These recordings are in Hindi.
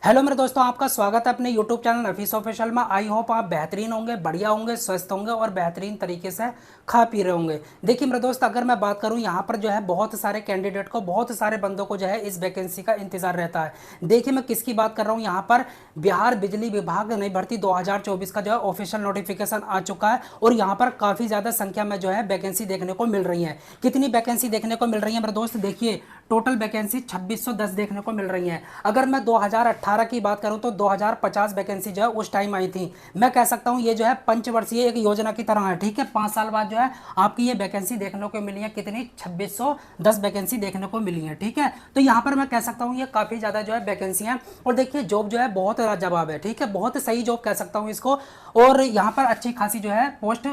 हेलो मेरे दोस्तों, आपका स्वागत है अपने यूट्यूब चैनल रफीस ऑफिशियल में। आई होप आप बेहतरीन होंगे, बढ़िया होंगे, स्वस्थ होंगे और बेहतरीन तरीके से खा पी रहे होंगे। देखिए मेरे दोस्त, अगर मैं बात करूं, यहाँ पर जो है बहुत सारे कैंडिडेट को, बहुत सारे बंदों को जो है इस वैकेंसी का इंतजार रहता है। देखिए मैं किसकी बात कर रहा हूँ, यहाँ पर बिहार बिजली विभाग नई भर्ती 2024 का जो है ऑफिशियल नोटिफिकेशन आ चुका है और यहाँ पर काफ़ी ज़्यादा संख्या में जो है वैकेंसी देखने को मिल रही है। कितनी वैकेंसी देखने को मिल रही है मेरे दोस्त? देखिए टोटल वैकेंसी 2610 देखने को मिल रही है। अगर मैं 2018 की बात करूं तो 2050 वैकेंसी जो है उस टाइम आई थी। मैं कह सकता हूं ये जो है पंचवर्षीय एक योजना की तरह है। ठीक है, 5 साल बाद जो है आपकी ये वैकेंसी देखने को मिली है। कितनी? 2610 वैकेंसी देखने को मिली है। ठीक है, तो यहाँ पर मैं कह सकता हूँ ये काफ़ी ज़्यादा जो है वैकेंसी है। और देखिए जॉब जो है बहुत लाजवाब है। ठीक है, बहुत सही जॉब कह सकता हूँ इसको। और यहाँ पर अच्छी खासी जो है पोस्ट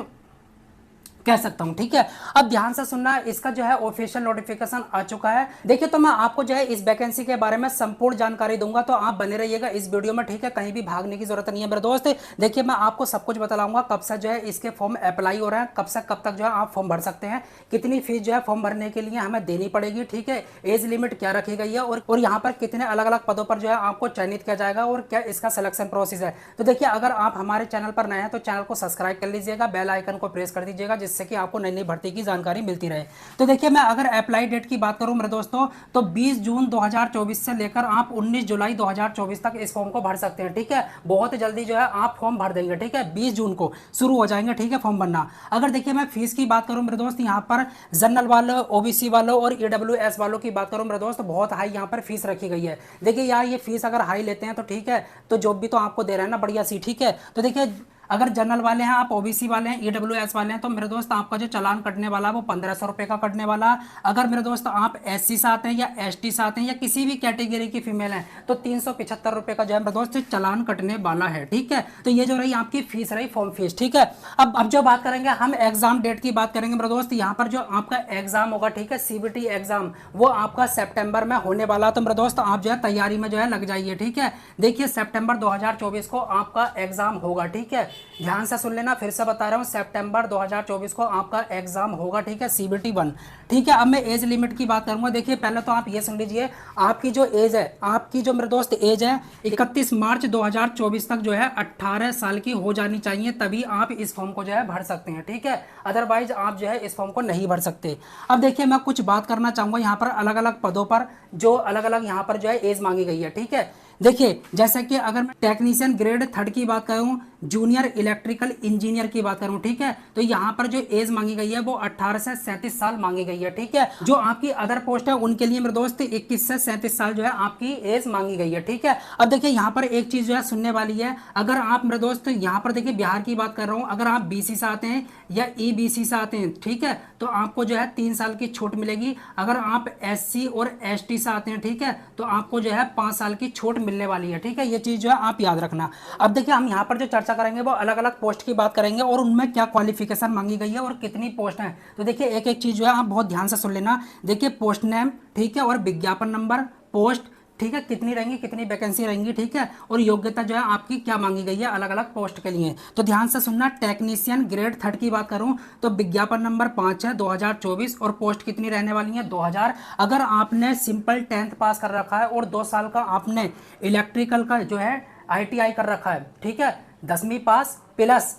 कह सकता हूं। ठीक है, अब ध्यान से सुनना, इसका जो है ऑफिशियल नोटिफिकेशन आ चुका है। देखिए तो मैं आपको जो है इस वैकेंसी के बारे में संपूर्ण जानकारी दूंगा, तो आप बने रहिएगा इस वीडियो में। ठीक है, कहीं भी भागने की जरूरत नहीं है मेरे दोस्त। देखिए मैं आपको सब कुछ बताऊंगा, कब से जो है इसके फॉर्म अप्लाई हो रहे हैं, कब से कब तक जो है आप फॉर्म भर सकते हैं, कितनी फीस जो है फॉर्म भरने के लिए हमें देनी पड़ेगी। ठीक है, एज लिमिट क्या रखी गई है और यहाँ पर कितने अलग अलग पदों पर जो है आपको चयनित किया जाएगा और क्या इसका सिलेक्शन प्रोसेस है। तो देखिए अगर आप हमारे चैनल पर नए हैं तो चैनल को सब्सक्राइब कर लीजिएगा, बेल आइकन को प्रेस कर दीजिएगा, जिससे कि आपको नई नई भर्ती की जानकारी मिलती रहे। तो देखिए मैं अगर अप्लाई डेट की बात करूं मेरे दोस्तों, तो 20 जून 2024 से लेकर आप 19 जुलाई 2024 तक इस फॉर्म को भर सकते हैं। ठीक है, बहुत जल्दी जो है आप फॉर्म भर देंगे। ठीक है, 20 जून को शुरू हो जाएंगे। ठीक है, फॉर्म भरना। अगर देखिए मैं फीस की बात करूं मेरे दोस्त, यहाँ पर जनरल वालों, ओबीसी वालों और ईडब्ल्यूएस वालों की बात करूं मेरे दोस्त, बहुत हाई यहाँ पर फीस रखी गई है। देखिए यार ये फीस अगर हाई लेते हैं तो ठीक है, तो जॉब भी तो आपको दे रहे हैं ना बढ़िया सी। ठीक है, तो देखिए अगर जनरल वाले हैं, आप ओबीसी वाले हैं, ईडब्ल्यूएस वाले हैं, तो मेरे दोस्त आपका जो चालान कटने वाला है वो 1500 रुपये का कटने वाला। अगर मेरे दोस्त आप एससी से आते हैं या एसटी से आते हैं या किसी भी कैटेगरी की फीमेल हैं, तो 375 रुपये का जो है मेरे दोस्त चालान कटने वाला है। ठीक है, तो ये जो रही आपकी फीस रही, फॉर्म फीस। ठीक है, अब जो बात करेंगे हम एग्जाम डेट की बात करेंगे मेरे दोस्त। यहाँ पर जो आपका एग्जाम होगा, ठीक है, सीबीटी एग्जाम, वो आपका सितंबर में होने वाला। तो मेरे दोस्त आप जो है तैयारी में जो है लग जाइए। ठीक है, देखिए सितंबर 2024 को आपका एग्जाम होगा। ठीक है, ध्यान से सुन लेना, फिर से बता रहा हूं, सितंबर 2024 को आपका एग्जाम होगा। ठीक है, सीबीटी 1। ठीक है, अब मैं एज लिमिट की बात करूंगा। देखिए पहले तो आप ये सुन लीजिए, आपकी जो एज है, आपकी जो मेरे दोस्त एज है 31 मार्च 2024 तक जो है 18 साल की हो जानी चाहिए, तभी आप इस फॉर्म को जो है भर सकते हैं। ठीक है, अदरवाइज आप जो है इस फॉर्म को नहीं भर सकते। अब देखिए मैं कुछ बात करना चाहूंगा यहाँ पर अलग अलग पदों पर जो अलग अलग यहाँ पर जो है एज मांगी गई है। ठीक है, देखिए जैसे कि अगर मैं टेक्नीशियन ग्रेड 3 की बात करूं, जूनियर इलेक्ट्रिकल इंजीनियर की बात करूं, ठीक है, तो यहाँ पर जो एज मांगी गई है वो 18 से 37 साल मांगी गई है। ठीक है, जो आपकी अदर पोस्ट है उनके लिए मेरे दोस्त 21 से 37 साल जो है आपकी एज मांगी गई है। ठीक है, अब देखिए यहाँ पर एक चीज जो है सुनने वाली है, अगर आप मेरे दोस्त यहाँ पर देखिए बिहार की बात कर रहा हूँ, अगर आप बीसी से आते हैं या ईबीसी से आते हैं, ठीक है, तो आपको जो है 3 साल की छूट मिलेगी। अगर आप एससी और एसटी से आते हैं, ठीक है, तो आपको जो है 5 साल की छूट मिलने वाली है। ठीक है, ये चीज जो है आप याद रखना। अब देखिए हम यहाँ पर जो चर्चा करेंगे वो अलग अलग पोस्ट की बात करेंगे और उनमें क्या क्वालिफिकेशन मांगी गई है और कितनी पोस्ट है। तो देखिए एक एक चीज जो है आप बहुत ध्यान से सुन लेना। देखिए पोस्ट नेम, ठीक है, और विज्ञापन नंबर, पोस्ट, ठीक है, कितनी रहेंगी, कितनी वैकेंसी रहेंगी, ठीक है, और योग्यता जो है आपकी क्या मांगी गई है अलग अलग पोस्ट के लिए। तो ध्यान से सुनना, टेक्नीशियन ग्रेड 3 की बात करूं तो विज्ञापन नंबर 5 है 2024 और पोस्ट कितनी रहने वाली है 2000। अगर आपने सिंपल 10th पास कर रखा है और 2 साल का आपने इलेक्ट्रिकल का जो है आईटीआई कर रखा है, ठीक है, 10वीं पास प्लस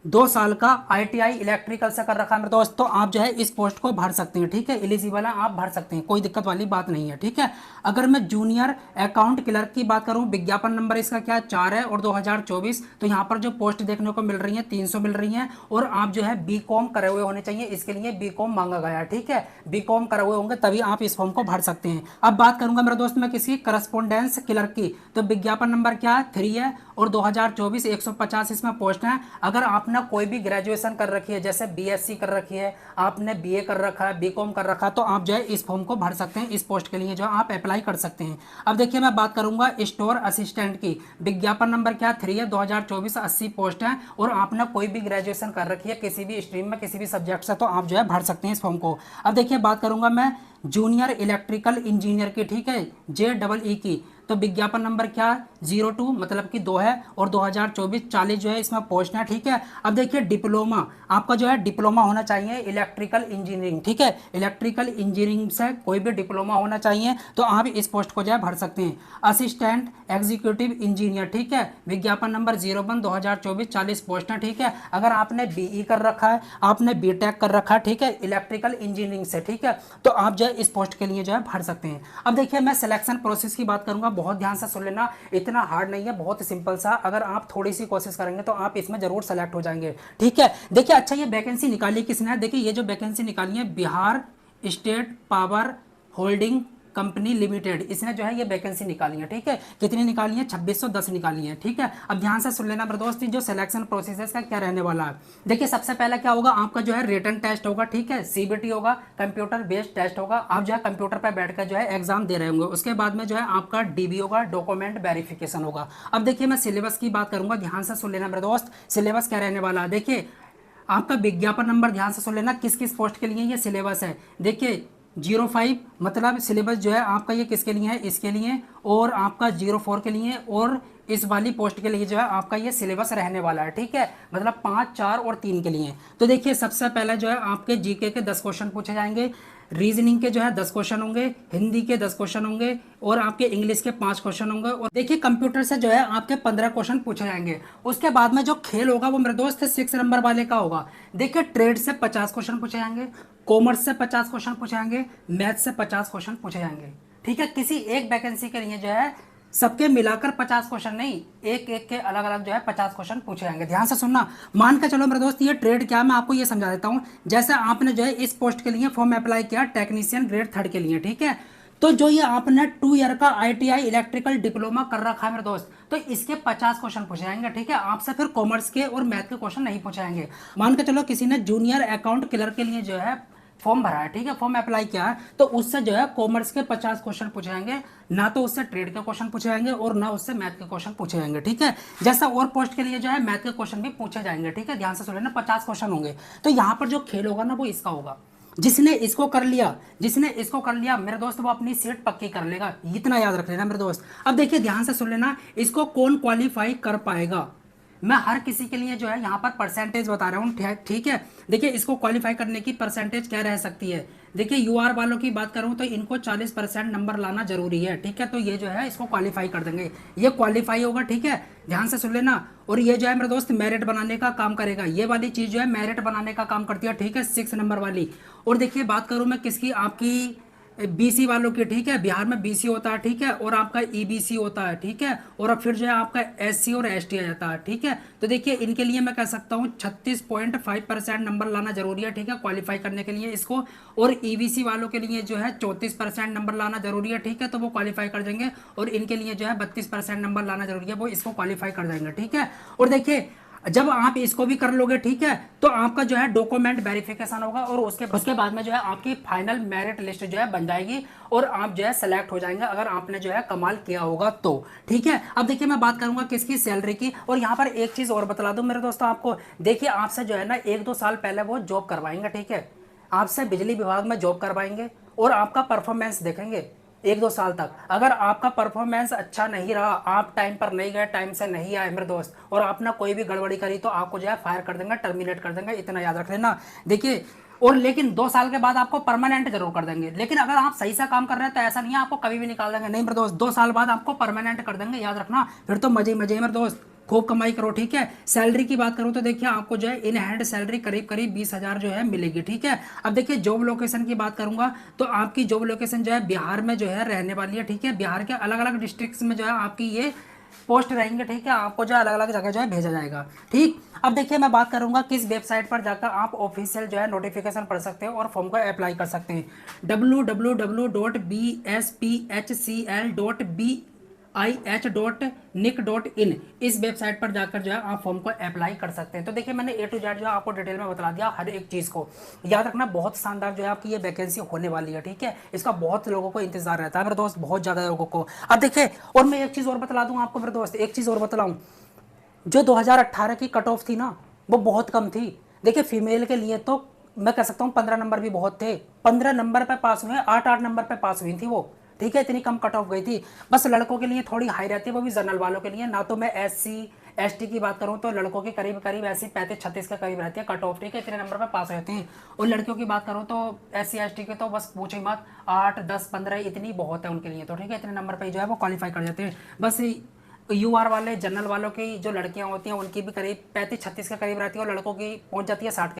2 साल का आईटीआई इलेक्ट्रिकल से कर रखा है मेरे दोस्त, तो आप जो है इस पोस्ट को भर सकते हैं। ठीक है, एलिजिबल है, आप भर सकते हैं, कोई दिक्कत वाली बात नहीं है। ठीक है, अगर मैं जूनियर अकाउंट क्लर्क की बात करूं, विज्ञापन नंबर इसका क्या 4 है और 2024, तो यहाँ पर जो पोस्ट देखने को मिल रही है 300 मिल रही है और आप जो है बीकॉम करे हुए होने चाहिए, इसके लिए बीकॉम मांगा गया है। ठीक है, बीकॉम करे हुए होंगे तभी आप इस फॉर्म को भर सकते हैं। अब बात करूंगा मेरे दोस्त मैं किसी करस्पोंडेंस क्लर्क की, तो विज्ञापन नंबर क्या है 3 है और 2024 150 इसमें पोस्ट है। अगर आपने कोई भी ग्रेजुएशन कर रखी है, जैसे बीएससी कर रखी है, आपने बीए कर रखा है, बीकॉम कर रखा है, तो आप जो है इस फॉर्म को भर सकते हैं, इस पोस्ट के लिए जो आप अप्लाई कर सकते हैं। अब देखिए मैं बात करूंगा स्टोर असिस्टेंट की, विज्ञापन नंबर क्या 3 है 2024 80 पोस्ट है और आपने कोई भी ग्रेजुएशन कर रखी है किसी भी स्ट्रीम में किसी भी सब्जेक्ट से, तो आप जो है भर सकते हैं इस फॉर्म को। अब देखिए बात करूंगा मैं जूनियर इलेक्ट्रिकल इंजीनियर की, ठीक है, JEE की, तो विज्ञापन नंबर क्या है 02 मतलब कि 2 है, और 2024 40 जो है इसमें पोस्ट है। ठीक है, अब देखिए डिप्लोमा, आपका जो है डिप्लोमा होना चाहिए इलेक्ट्रिकल इंजीनियरिंग। ठीक है, इलेक्ट्रिकल इंजीनियरिंग से कोई भी डिप्लोमा होना चाहिए, तो आप इस पोस्ट को जो है भर सकते हैं। असिस्टेंट एग्जीक्यूटिव इंजीनियर, ठीक है, विज्ञापन नंबर 01 2024 40 पोस्ट है। ठीक है, अगर आपने बीई कर रखा है, आपने बीटेक कर रखा है, ठीक है, इलेक्ट्रिकल इंजीनियरिंग से, ठीक है, तो आप जो है इस पोस्ट के लिए जो है भर सकते हैं। अब देखिए मैं सिलेक्शन प्रोसेस की बात करूंगा, बहुत ध्यान से सुन लेना, इतना हार्ड नहीं है, बहुत सिंपल सा, अगर आप थोड़ी सी कोशिश करेंगे तो आप इसमें जरूर सेलेक्ट हो जाएंगे। ठीक है, देखिए अच्छा ये वैकेंसी निकाली किसने है, देखिए ये जो वैकेंसी निकाली है Bihar state power holding company limited, इसने जो है ये वैकेंसी निकाली है। ठीक है, कितनी निकाली है 2610 निकाली है। ठीक है, अब ध्यान से सुन लेना मेरे दोस्त, जो सिलेक्शन प्रोसेस का क्या रहने वाला है। देखिए सबसे पहला क्या होगा, आपका जो है रिटन टेस्ट होगा, ठीक है, सीबीटी होगा, कंप्यूटर बेस्ड टेस्ट होगा, आप जो है कंप्यूटर पर बैठकर जो है एग्जाम दे रहे होंगे। उसके बाद में जो है आपका डीबी होगा, डॉक्यूमेंट वेरिफिकेशन होगा। अब देखिए मैं सिलेबस की बात करूंगा, ध्यान से सुन लेना मेरे दोस्त, सिलेबस क्या रहने वाला है। देखिए आपका विज्ञापन नंबर ध्यान से सुन लेना, किस किस पोस्ट के लिए ये सिलेबस है। देखिए 05 मतलब सिलेबस जो है आपका ये किसके लिए है, इसके लिए, और आपका 04 के लिए, और इस वाली पोस्ट के लिए जो है आपका ये सिलेबस रहने वाला है। ठीक है, मतलब 5, 4 और 3 के लिए। तो देखिए सबसे पहले जो है आपके जीके के 10 क्वेश्चन पूछे जाएंगे, रीजनिंग के जो है 10 क्वेश्चन होंगे, हिंदी के 10 क्वेश्चन होंगे, और आपके इंग्लिश के 5 क्वेश्चन होंगे, और देखिए कंप्यूटर से जो है आपके 15 क्वेश्चन पूछे जाएंगे। उसके बाद में जो खेल होगा वो मेरे दोस्त 6 नंबर वाले का होगा। देखिए ट्रेड से 50 क्वेश्चन पूछे जाएंगे, कॉमर्स से 50 क्वेश्चन पूछे जाएंगे, मैथ से 50 क्वेश्चन पूछे जाएंगे। ठीक है, किसी एक वैकेंसी के लिए जो है सबके मिलाकर 50 क्वेश्चन नहीं, एक एक के अलग अलग जो है 50 क्वेश्चन पूछे जाएंगे। ध्यान से सुनना, मान के चलो मेरे दोस्त ये ट्रेड क्या है मैं आपको ये समझा देता हूँ। जैसे आपने जो है इस पोस्ट के लिए फॉर्म अप्लाई किया टेक्नीशियन ग्रेड 3 के लिए, ठीक है, तो जो ये आपने 2 ईयर का आईटीआई इलेक्ट्रिकल डिप्लोमा कर रखा है मेरे दोस्त, तो इसके 50 क्वेश्चन पूछे जाएंगे। ठीक है, आपसे फिर कॉमर्स के और मैथ के क्वेश्चन नहीं पूछे जाएंगे। मान के चलो किसी ने जूनियर अकाउंट क्लर्क के लिए जो है फॉर्म भरा है, ठीक है, फॉर्म अप्लाई किया है, तो उससे जो है कॉमर्स के 50 क्वेश्चन पूछे जाएंगे, ना तो उससे ट्रेड के क्वेश्चन पूछे जाएंगे और ना उससे मैथ के क्वेश्चन पूछे जाएंगे। ठीक है, जैसा और पोस्ट के लिए जो है मैथ के क्वेश्चन भी पूछे जाएंगे। ठीक है, ध्यान से सुन लेना, 50 क्वेश्चन होंगे। तो यहाँ पर जो खेल होगा ना वो इसका होगा, जिसने इसको कर लिया, जिसने इसको कर लिया मेरे दोस्त वो अपनी सीट पक्की कर लेगा, इतना याद रख लेना मेरे दोस्त। अब देखिए ध्यान से सुन लेना, इसको कौन क्वालिफाई कर पाएगा, मैं हर किसी के लिए जो है यहाँ पर परसेंटेज बता रहा हूँ। ठीक है, देखिए इसको क्वालिफाई करने की परसेंटेज क्या रह सकती है। देखिए यूआर वालों की बात करूँ तो इनको 40% नंबर लाना जरूरी है। ठीक है, तो ये जो है इसको क्वालिफाई कर देंगे, ये क्वालिफाई होगा। ठीक है, ध्यान से सुन लेना, और ये जो है मेरे दोस्त मेरिट बनाने का काम करेगा, ये वाली चीज़ जो है मेरिट बनाने का काम करती है। ठीक है, 6 नंबर वाली। और देखिए बात करूँ मैं किसकी, आपकी बीसी वालों की। ठीक है, बिहार में बीसी होता है, ठीक है, और आपका ईबीसी होता है। ठीक है, और अब फिर जो है आपका एससी और एसटी आ जाता है। ठीक है, तो देखिए इनके लिए मैं कह सकता हूँ 36.5% नंबर लाना जरूरी है। ठीक है, क्वालिफाई करने के लिए इसको, और ईबीसी वालों के लिए जो है 34% नंबर लाना जरूरी है। ठीक है, तो वो क्वालिफाई कर देंगे, और इनके लिए जो है 32% नंबर लाना जरूरी है, वो इसको क्वालिफाई कर देंगे। ठीक है, और देखिए जब आप इसको भी कर लोगे, ठीक है, तो आपका जो है डॉक्यूमेंट वेरिफिकेशन होगा, और उसके बाद में जो है आपकी फाइनल मेरिट लिस्ट जो है बन जाएगी, और आप जो है सेलेक्ट हो जाएंगे अगर आपने जो है कमाल किया होगा तो। ठीक है, अब देखिए मैं बात करूंगा किसकी, सैलरी की। और यहाँ पर एक चीज और बता दूं मेरे दोस्तों आपको, देखिए आपसे जो है ना 1-2 साल पहले वो जॉब करवाएंगे। ठीक है, आपसे बिजली विभाग में जॉब करवाएंगे, और आपका परफॉर्मेंस देखेंगे 1-2 साल तक। अगर आपका परफॉर्मेंस अच्छा नहीं रहा, आप टाइम पर नहीं गए, टाइम से नहीं आए मेरे दोस्त, और आपने कोई भी गड़बड़ी करी, तो आपको जो है फायर कर देंगे, टर्मिनेट कर देंगे, इतना याद रख लेना। देखिए और लेकिन 2 साल के बाद आपको परमानेंट जरूर कर देंगे, लेकिन अगर आप सही से काम कर रहे हैं तो ऐसा नहीं है आपको कभी भी निकाल देंगे, नहीं मेरे दोस्त, 2 साल बाद आपको परमानेंट कर देंगे, याद रखना। फिर तो मजे ही मजे मेरे दोस्त, खूब कमाई करो। ठीक है, सैलरी की बात करूं तो देखिए आपको जो है इन हैंड सैलरी करीब करीब 20,000 जो है मिलेगी। ठीक है, अब देखिए जॉब लोकेशन की बात करूंगा तो आपकी जॉब लोकेशन जो है बिहार में जो है रहने वाली है। ठीक है, बिहार के अलग अलग डिस्ट्रिक्ट्स में जो है आपकी ये पोस्ट रहेंगे। ठीक है, आपको जो है अलग अलग जगह जो है भेजा जाएगा। ठीक, अब देखिए मैं बात करूंगा किस वेबसाइट पर जाकर आप ऑफिशियल जो है नोटिफिकेशन पढ़ सकते हो और फॉर्म को अप्लाई कर सकते हैं। www.bsph.ih.nic.in इस वेबसाइट पर जाकर जो है आप फॉर्म को अप्लाई कर सकते हैं। तो देखिए मैंने A to Z जो है आपको डिटेल में बता दिया हर एक चीज़ को। याद रखना बहुत शानदार जो है आपकी ये वैकेंसी होने वाली है। ठीक है, इसका बहुत लोगों को इंतजार रहता है मेरे दोस्त, बहुत ज़्यादा लोगों को। अब देखिए और मैं एक चीज़ और बता दूँ आपको मेरे दोस्त, एक चीज़ और बतलाऊँ, जो 2018 की कट ऑफ थी ना वो बहुत कम थी। देखिए फीमेल के लिए तो मैं कह सकता हूँ 15 नंबर भी बहुत थे, 15 नंबर पे पास हुए, 8-8 नंबर पे पास हुई थी वो। ठीक है, इतनी कम कट ऑफ गई थी। बस लड़कों के लिए थोड़ी हाई रहती है, वो भी जनरल वालों के लिए ना। तो मैं SC ST की बात करूँ तो लड़कों के करीब करीब ऐसी 35-36 के करीब रहती है कट ऑफ, ठीक है, इतने नंबर पे पास होती हैं। और लड़कियों की बात करूँ तो SC ST के तो बस पूछो ही मत, 8 10 15 इतनी बहुत है उनके लिए तो, ठीक है, इतने नंबर पे जो है वो क्वालिफाई कर जाते हैं। बस UR वाले जनरल वालों की जो लड़कियां होती हैं उनकी भी करीब 35-36 के करीब रहती है और लड़कों की पहुंच जाती है 60 के